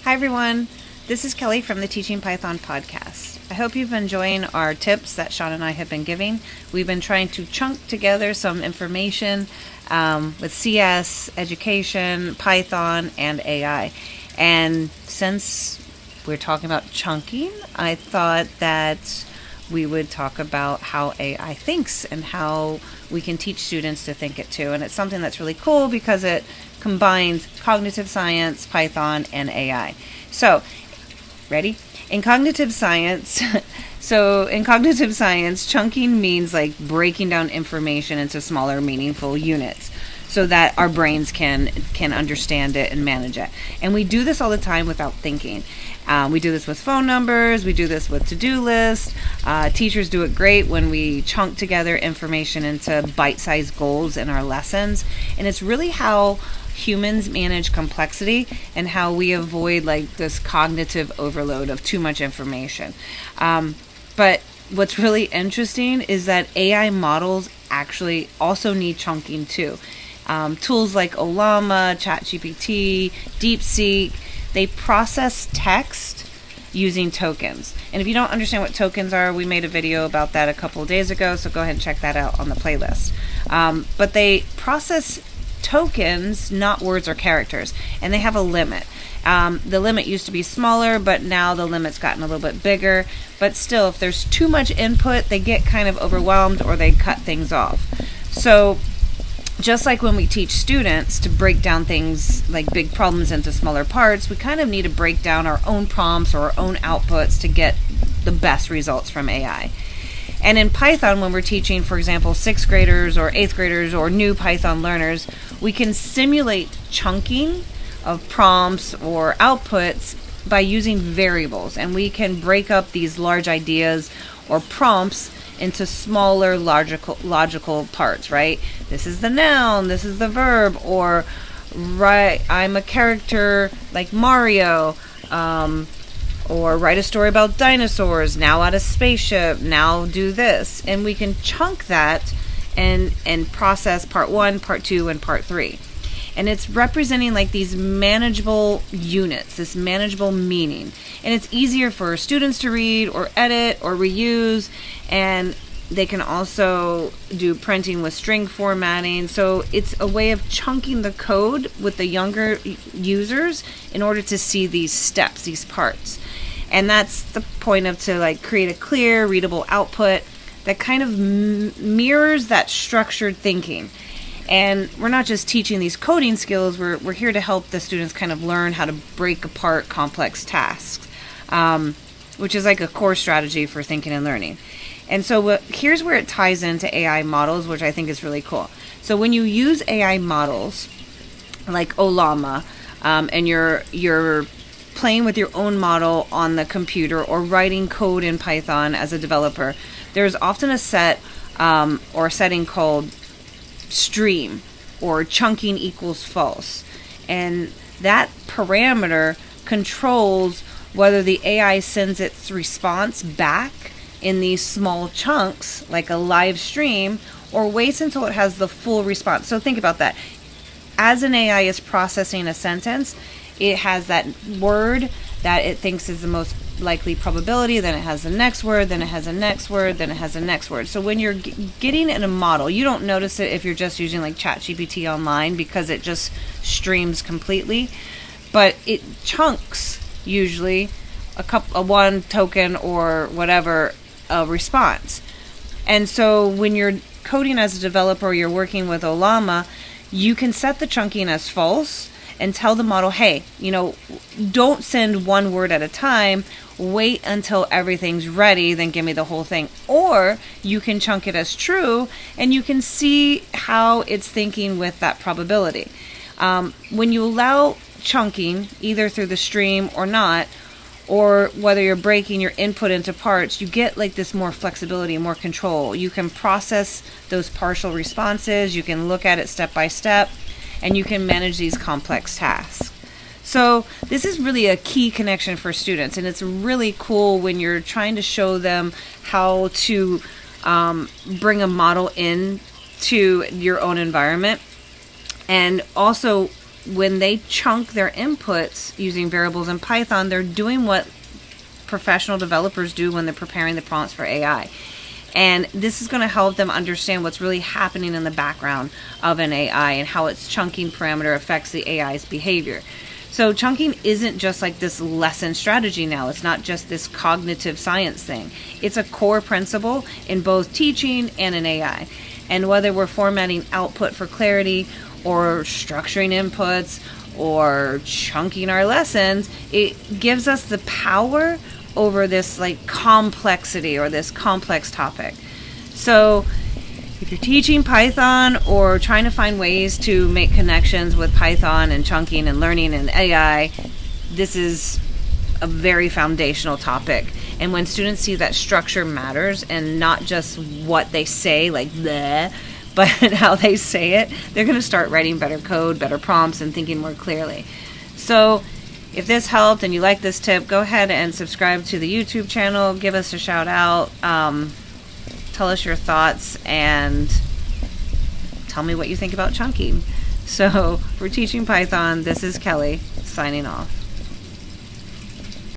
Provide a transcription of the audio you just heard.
Hi everyone, this is Kelly from the Teaching Python podcast. I hope you've been enjoying our tips that Sean and I have been giving. We've been trying to chunk together some information with CS, education, Python, and AI. And since we're talking about chunking, I thought that we would talk about how AI thinks and how we can teach students to think it too. And it's something that's really cool because it combines cognitive science, Python, and AI. So, ready? In cognitive science, chunking means like breaking down information into smaller, meaningful units so that our brains can understand it and manage it. And we do this all the time without thinking. We do this with phone numbers. We do this with to-do lists. Teachers do it great when we chunk together information into bite-sized goals in our lessons. And it's really how humans manage complexity and how we avoid like this cognitive overload of too much information. But what's really interesting is that AI models actually also need chunking too. Tools like Ollama, ChatGPT, DeepSeek, they process text using tokens. And if you don't understand what tokens are, we made a video about that a couple of days ago, so go ahead and check that out on the playlist. But they process tokens, not words or characters, and they have a limit. The limit used to be smaller, but now the limit's gotten a little bit bigger. But still, if there's too much input, they get kind of overwhelmed or they cut things off. So just like when we teach students to break down things like big problems into smaller parts, we kind of need to break down our own prompts or our own outputs to get the best results from AI. And in Python, when we're teaching, for example, 6th graders or 8th graders or new Python learners, we can simulate chunking of prompts or outputs by using variables. And we can break up these large ideas or prompts into smaller logical parts, right? This is the noun, this is the verb, or right, I'm a character like Mario, or write a story about dinosaurs, now at a spaceship, now do this. And we can chunk that and process part 1, part 2, and part 3. And it's representing like these manageable units, this manageable meaning. And it's easier for students to read or edit or reuse. And they can also do printing with string formatting. So it's a way of chunking the code with the younger users in order to see these steps, these parts. And that's the point of to like create a clear, readable output that kind of mirrors that structured thinking. And we're not just teaching these coding skills, we're here to help the students kind of learn how to break apart complex tasks, which is like a core strategy for thinking and learning. And so here's where it ties into AI models, which I think is really cool. So when you use AI models like Ollama, and you're playing with your own model on the computer or writing code in Python as a developer, there's often a set or a setting called stream or chunking equals false. And that parameter controls whether the AI sends its response back in these small chunks like a live stream or waits until it has the full response. So think about that. As an AI is processing a sentence, it has that word that it thinks is the most likely probability, then it has the next word, then it has the next word, then it has the next word. So when you're getting in a model, you don't notice it if you're just using like ChatGPT online because it just streams completely, but it chunks usually a one token or whatever response. And so when you're coding as a developer, you're working with Ollama, you can set the chunking as false and tell the model, hey, don't send one word at a time. Wait until everything's ready, then give me the whole thing. Or you can chunk it as true, and you can see how it's thinking with that probability. When you allow chunking, either through the stream or not, or whether you're breaking your input into parts, you get like this more flexibility, more control. You can process those partial responses, you can look at it step by step, and you can manage these complex tasks. So this is really a key connection for students, and it's really cool when you're trying to show them how to bring a model in to your own environment. And also when they chunk their inputs using variables in Python, they're doing what professional developers do when they're preparing the prompts for AI. And this is going to help them understand what's really happening in the background of an AI and how its chunking parameter affects the AI's behavior. So chunking isn't just like this lesson strategy now. It's not just this cognitive science thing. It's a core principle in both teaching and in AI. And whether we're formatting output for clarity or structuring inputs or chunking our lessons, it gives us the power over this like complexity or this complex topic. So if you're teaching Python or trying to find ways to make connections with Python and chunking and learning and AI, this is a very foundational topic. And when students see that structure matters and not just what they say, like bleh, but how they say it, they're going to start writing better code, better prompts, and thinking more clearly. So if this helped and you like this tip, go ahead and subscribe to the YouTube channel. Give us a shout out. Tell us your thoughts and tell me what you think about chunking. So for Teaching Python, this is Kelly signing off.